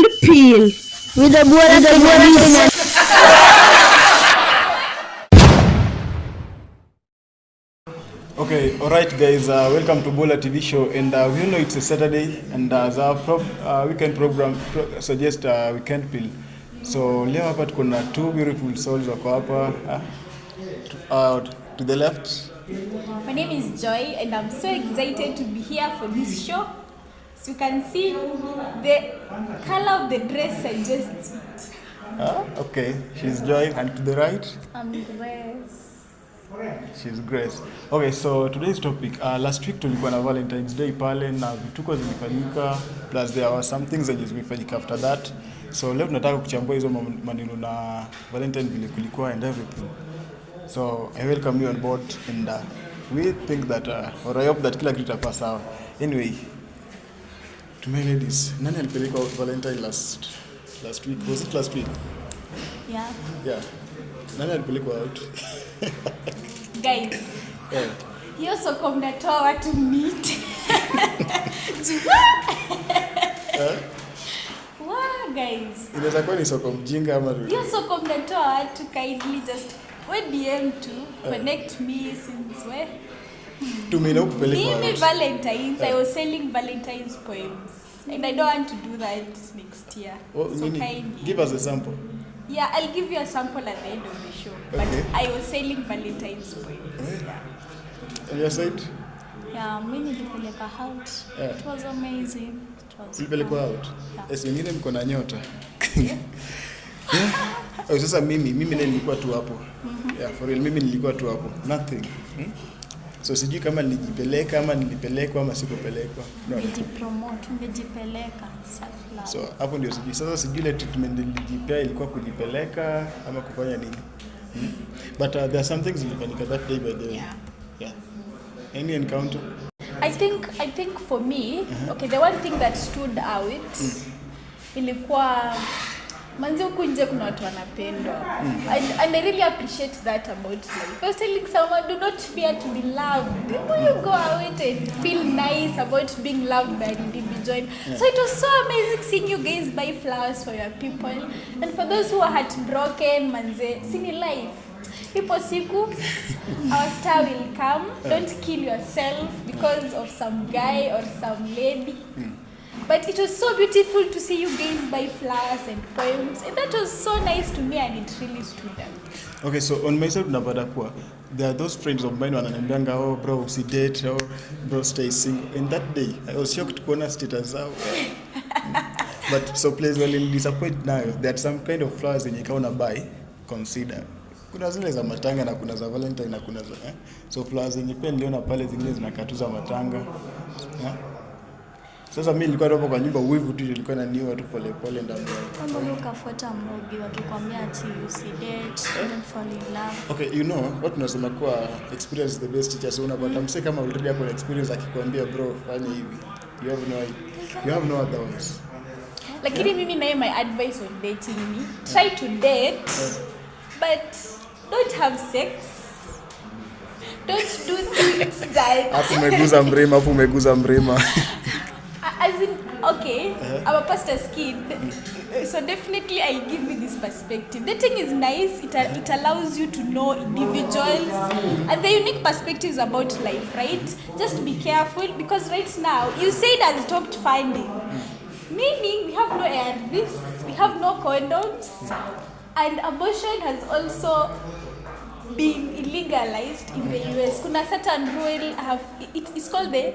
and peel with the Valentine. Okay, alright guys, welcome to Bola TV show, and we know it's a Saturday, and as our weekend program suggests weekend pill. So leo hapa tuko na two beautiful souls wako hapa to the left. My name is Joy, and I'm so excited to be here for this show. So you can see the color of the dress suggests it. Okay, she's Joy, and to the right? I'm Grace. She's Grace. Okay, so today's topic, last week tulikuwa na Valentine's Day pale na vituko zilifanyika, plus there were some things that zilifanyika after that. So leo tunataka kuchambua hizo maneno na Valentine vile kulikuwa and everything. So I welcome you on board, and we think that or I hope that kila kitu itakuwa sawa. Anyway, to my ladies, nani alipeleka Valentine last week? Was it last week? Yeah. Yeah. Nani alipeleka out? Guys. Yeah. Hiyo soko mnatoa watu meet. Wow, guys. Inaweza kuwa ni soko mjinga ama Hiyo soko mnatoa watu, kindly just DM to connect me since where? Tumina kupeleka Mimi Valentine's, I was selling Valentine's poems. And I don't want to do that next year. Oh, so kindly. Give us a sample. Yeah, I'll give you a sample at the end of the show. Okay. But I was selling Valentine's poems. Yeah. On your side? Yeah, mimi nilipeleka out. Yeah. It was amazing. Ulipelekwa out? Yeah. Yes, wengine mko na nyota. Yeah. Oh, sasa mimi nilikuwa tu hapo. Yeah, for real, mimi nilikuwa tu hapo. Nothing. So sijui kama nilijipeleka ama nilipelekwa ama sikupelekwa. No. Nijipromote, ungejipeleka self-love. So hapo ndio sijui. Sasa sijui ile treatment nilijipea ilikuwa kujipeleka ama kufanya nini. But there are some things zilifanyika that day by the way. Yeah. Any encounter? I think for me, okay, the one thing that stood out ilikuwa manzi huku nje kuna watu wanapendwa. And I really appreciate that about life. I was telling someone, do not fear to be loved. When you go out and feel nice about being loved by an individual. Yeah. So it was so amazing seeing you guys buy flowers for your people. And for those who are heartbroken, manze, sing life. Ipo siku, our star will come. Don't kill yourself because of some guy or some lady. But it was so beautiful to see you guys buy flowers and poems. And that was so nice to me, and it really stood out. Okay, so on myself, napata kuwa, there are those friends of mine wananiambianga, oh bro, usidate, oh bro, stay single. And that day, I was shocked kuona status zao. But so please, well, in disappoint now, there are some kind of flowers yenye kama una buy, consider. Kuna zile za matanga na kuna za Valentine na kuna za so flowers yenye pia niliona pale zingine zinakatuza matanga. Sasa mimi nilikuwa hapo kwa nyumba wivu tu nilikuwa na niwa tu pole pole ndani. Kama ukafuata mbogi wakikwambia ati usidate, don't fall in love. Okay, you know what tunasema kwa experience is the best teacher. So unapata mse kama already hapo na experience akikwambia bro fanya hivi. You have no otherwise. Lakini mimi naye my advice on dating me, try to date but don't have sex. Don't do things that Hapo umeguza mrema. As in, okay, I'm a pastor's kid, so definitely I'll give you this perspective. Dating is nice, it allows you to know individuals and the unique perspectives about life, right? Just be careful because right now, you say it has stopped finding. Meaning, we have no ARVs, we have no condoms, and abortion has also been illegalized in the US. Kuna certain rule, it's called the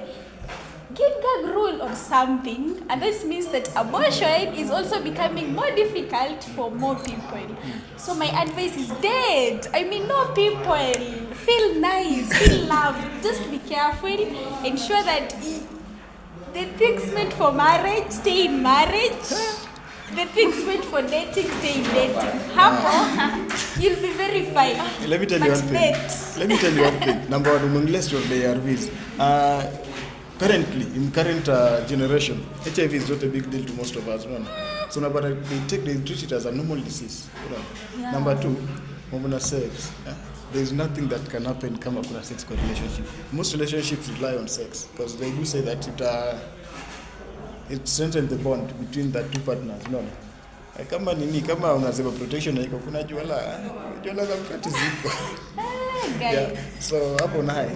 gag rule or something, and this means that abortion is also becoming more difficult for more people. So my advice is date. I mean, know people, feel nice, feel loved. Just be careful. Ensure that the things meant for marriage stay in marriage. The things meant for dating stay in dating. Hapo, you'll be very fine. Let me tell you one thing. Number one, unless you're the ARVs. Currently, in current generation, HIV is not a big deal to most of us. So now, but they treat it as a normal disease. Yeah. Number two, hormonal sex. There is nothing that can happen kama kuna sex kwa relationship. Most relationships rely on sex because they do say that it strengthens the bond between the two partners, unaona. Kama nini, kama unasema protection haiko, kuna juala za mkati ziko. Guys. Yeah. So hapo naye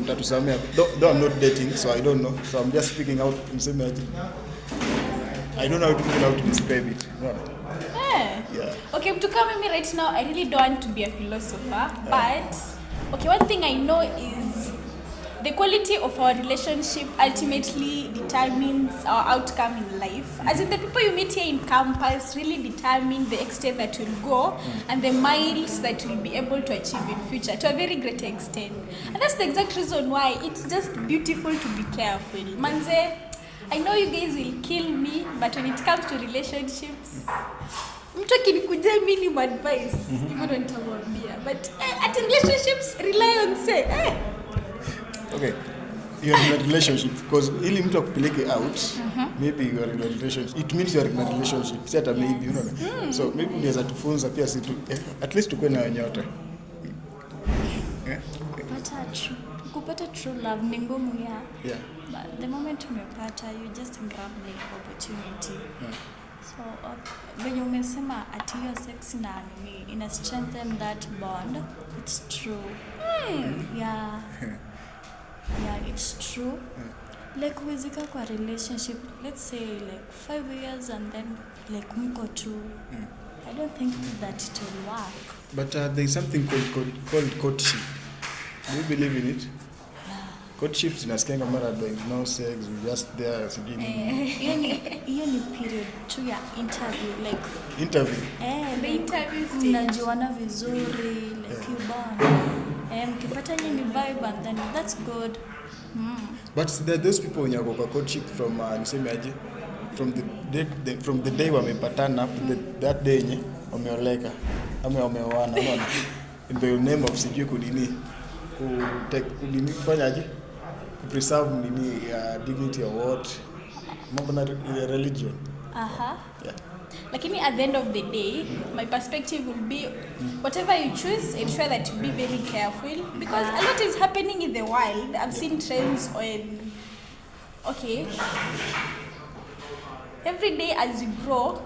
mtatusamea. Though I'm not dating, so I don't know. So I'm just speaking out, mseme aje. I don't know how to describe it. Unaona. Yeah. Okay, to come with me right now, I really don't want to be a philosopher, but okay, one thing I know is the quality of our relationship ultimately determines our outcome in life. As in, the people you meet here in campus really determine the extent that you'll go and the miles that you'll be able to achieve in future to a very great extent. And that's the exact reason why it's just beautiful to be careful. Manze, I know you guys will kill me, but when it comes to relationships, mtu akinikuja minimum advice, hivyo ndo nitamwambia. But at relationships, rely on say, Okay, you're in a relationship because ili mtu akupeleke out, maybe you are in a relationship. It means you are in a relationship. Si hata maybe, you know. So maybe unaweza tufunza pia si tu, at least tukue na nyota. Kupata true love ni ngumu Yeah. But the moment umepata, you just grab the opportunity. So when you umesema ati hiyo sex na nini ina strengthen that bond, it's true. Yeah, it's true. Like wezika kwa relationship, let's say like 5 years and then like mko tu. I don't think that it will work. But there is something called courtship. Do you believe in it? Courtship zinasikianga mara there is no sex, we just there sijui nini. Hiyo ni period tu ya interview, like Interview. The interview stage. Mnajuana vizuri, like you bond. Mkipata nyinyi vibe and then that's good. But there are those people when you go kwa courtship from niseme aje, from the day wamepatana that day yenye wameoleka ama wameoana, unaona, in the name of sijui kunini kufanya aje, preserve nini dignity or what, mambo na religion. Yeah. Lakini at the end of the day, my perspective will be whatever you choose, ensure that you be very careful because a lot is happening in the world. I've seen trends on, okay, every day as you grow,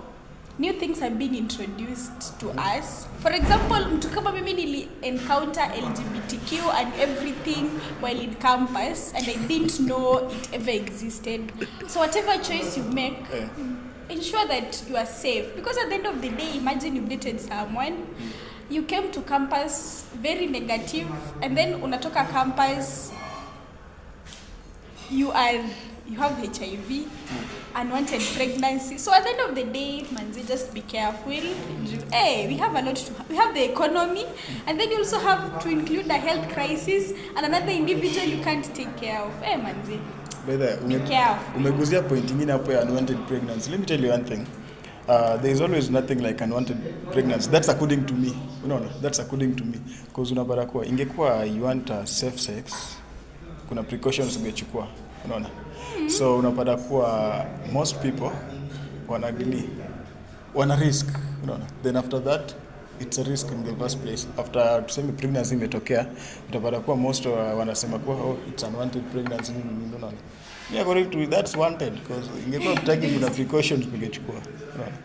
new things are being introduced to us. For example, mtu kama mimi nili encounter LGBTQ and everything while in campus and I didn't know it ever existed. So whatever choice you make, ensure that you are safe because at the end of the day, imagine you dated someone, you came to campus very negative and then unatoka campus, you have HIV, unwanted pregnancy. So at the end of the day, manzi, just be careful. Hey, we have a lot we have the economy, and then you also have to include a health crisis and another individual you can't take care of. Hey, manzi. Be careful. Umeguzia point ingine hapo ya unwanted pregnancy. Let me tell you one thing. There is always nothing like unwanted pregnancy. That's according to me. No, that's according to me. Because unapata kuwa ingekuwa you want safe sex, kuna precautions ungechukua. Unaona? So unapata kuwa most people wana risk, unaona. Then after that it's a risk in the first place. After tuseme pregnancy imetokea, utapata kuwa most wanasema kuwa it's unwanted pregnancy, unaona. Yeah, according to that's wanted because ingekuwa mtaki kuna precautions ungechukua. Unaona?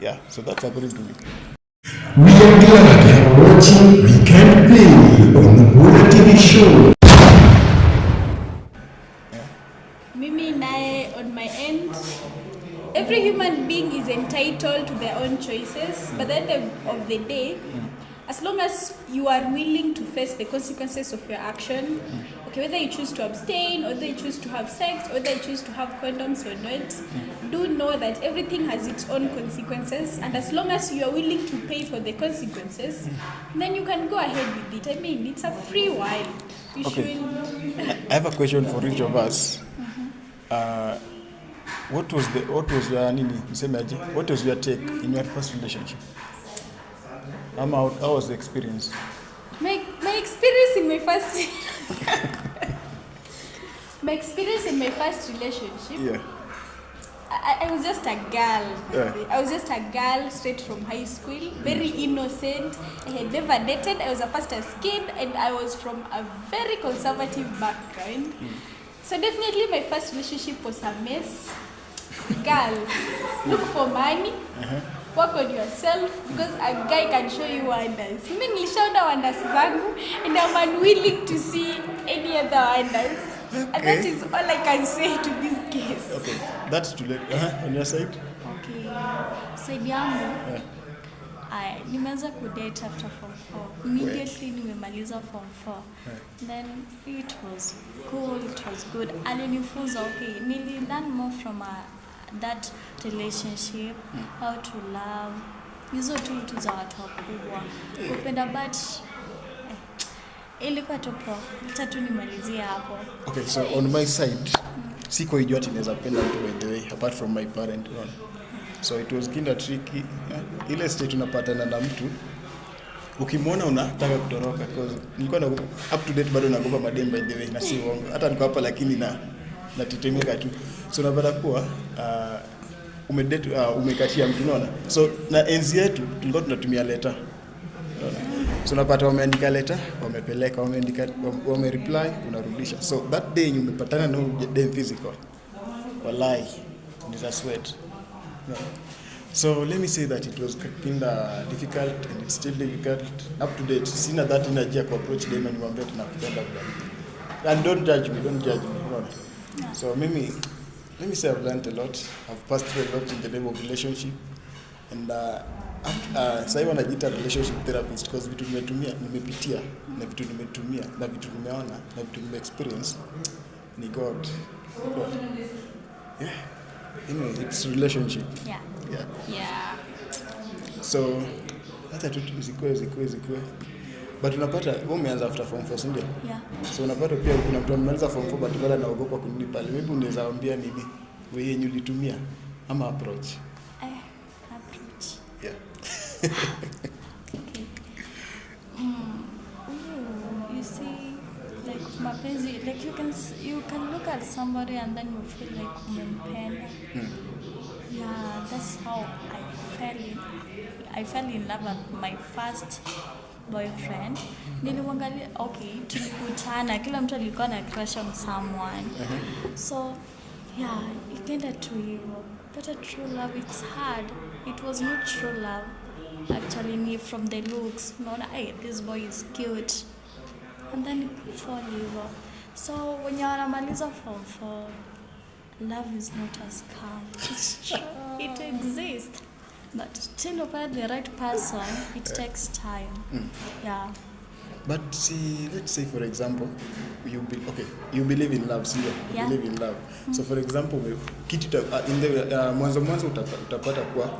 Yeah, so that's according to me. We are glad you are watching Weekend Play on the Bora TV show. Mimi nae on my end, every human being is entitled to their own choices, but at the end of the day, as long as you are willing to face the consequences of your action, okay, whether you choose to abstain, or whether you choose to have sex, or whether you choose to have condoms or not, do know that everything has its own consequences, and as long as you are willing to pay for the consequences, then you can go ahead with it. I mean, it's a free world. You Okay. should... I have a question for each of us. What was your take in your first relationship? How was the experience? My experience in my first my experience in my first relationship. Yeah. I was just a girl. Yeah. I was just a girl straight from high school, very innocent. I had never dated. I was a pastor's kid, and I was from a very conservative background. So definitely my first relationship was a mess. girl, look for money. Work on yourself because a guy can show you wonders. Mimi nilishaona wonders zangu and I'm unwilling to see any other wonders. And that is all I can say to this case. Okay, that's too late. On your side? Okay. Side yangu. Nimeanza kudate after form 4. Immediately nimemaliza form 4. Then it was cool, it was good. Alinifunza, okay, nili learn more from that relationship, how to love. Hizo tu za watu wakubwa. Kupenda but ilikuwa tu pro. Acha tu nimalizie hapo. Okay, so on my side, siko ijua ati naweza penda mtu by the way, apart from my parent. So it was kinda tricky. Ile state unapatana na mtu ukimwona unataka kutoroka because nilikuwa na up to date bado nagopa madem by the way na si uongo. Hata niko hapa lakini na tetemeka tu. So unapata kuwa umedate umekashia mtu unaona. So na enzi yetu tulikuwa tunatumia letter. So unapata wameandika letter, wamepeleka, wame reply, unarudisha. So that day umepatana na dem physical. Wallahi, it's a sweat. No. So let me say that it was kind of difficult and it's still difficult up to date. Sina that energy ya approach them and niwaambie tunakupenda bwana. And don't judge me. No. So let me say I've learned a lot. I've passed through a lot in the name of relationship. And sasa hivi najiita relationship therapist because vitu nimepitia na vitu nimetumia na vitu nimeona na vitu nime-experience ni God. Yeah. Anyway, it's relationship. Yeah. So hata tu zikwe. But unapata wewe umeanza after form 4 ndio? Yeah. So unapata pia kuna mtu amemaliza form 4 but bado anaogopa kurudi pale. Maybe unaweza ambia nini wewe yenye ulitumia ama approach? Approach. Yeah. Okay. You see, like mapenzi, like you can look at somebody and then you feel like umempenda. Yeah, that's how I fell in love with my first boyfriend. Nilimwangalia, okay, tulikutana, kila mtu alikuwa na crush on someone. So, yeah, ikaenda tu hivyo. But a true love, it's hard. It was not true love. Actually, me from the looks, not, hey, this boy is cute. And then you fall in love. So, when you're anamaliza form 4, love is not as calm. It's true. It exists. But till you find the right person, it takes time. Yeah. But see, let's say for example, you believe in love, see, you believe in love. So for example, kitu in the mwanzo utapata kwa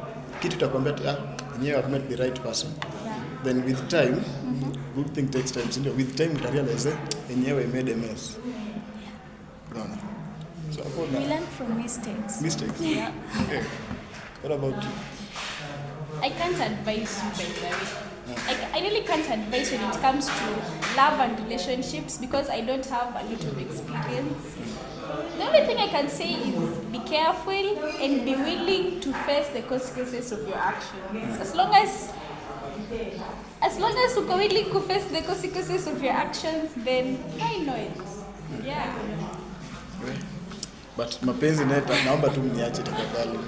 kitu utakwambia yenyewe I've met the right person. Yeah. Then with time, good thing takes time. So with time you realize yenyewe I made a mess. No. So we learn from mistakes. Mistakes. Yeah. Okay. What about you? I can't advise you, by the way. I really can't advise when it comes to love and relationships because I don't have a lot of experience. The only thing I can say is be careful and be willing to face the consequences of your actions. As long as you're willing to face the consequences of your actions, then why not? Yeah. But mapenzi naomba tu mniache tafadhali.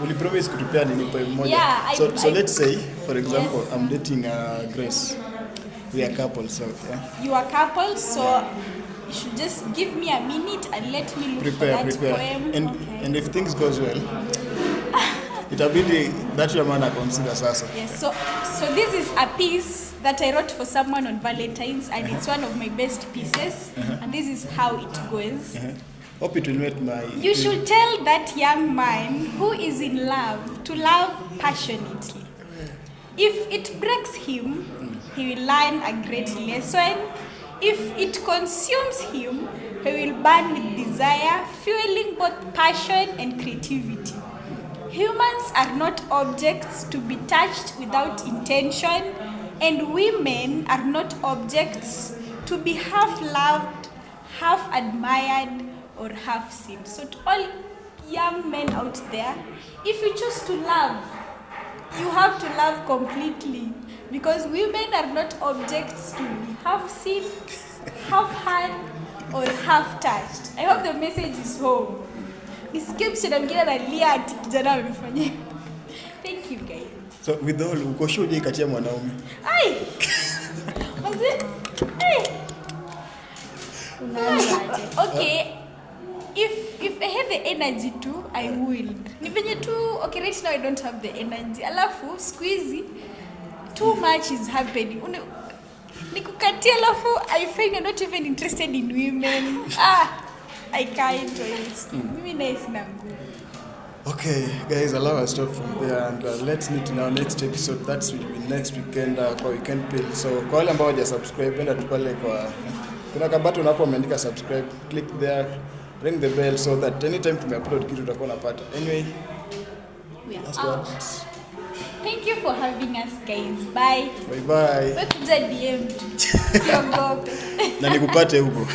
Ulipromise kutupea nini poem moja. Yeah, so let's say for example, yes. I'm dating Grace. We are couples, so yeah. You are couples, so you should just give me a minute and let me look for that poem. And if things goes well, itabidi that your man consider sasa. Yes, so this is a piece that I wrote for someone on Valentine's and it's one of my best pieces and this is how it goes. Hope it will meet my... You should tell that young man who is in love to love passionately. If it breaks him, he will learn a great lesson. If it consumes him, he will burn with desire, fueling both passion and creativity. Humans are not objects to be touched without intention, and women are not objects to be half loved, half admired, or half seen. So to all young men out there, if you choose to love, you have to love completely, because women are not objects to be half seen, half heard, or half touched. I hope the message is home. nisikie msichana mwingine analia ati kijana amefanya. Thank you guys. So with all uko sure je katia mwanaume? Ai. Mazi. Ai. Okay. If I had the energy to, I will. Ni venye tu, okay, right now I don't have the energy. Alafu squeezy too much is happening. Nikukatia alafu I find you're not even interested in women. I can't do it. Mimi nice na nguvu. Okay, guys, allow us stop from there and let's meet in our next episode. That will be next weekend kwa weekend pill. So kwa wale ambao hawajasubscribe, enda tu pale kwa kuna ka button hapo umeandika subscribe, click there, ring the bell so that anytime tumeupload kitu utakuwa unapata. Anyway, that's what. Thank you for having us guys. Bye. Bye bye. Wekuja DM tu. Siogope. Na nikupate huko.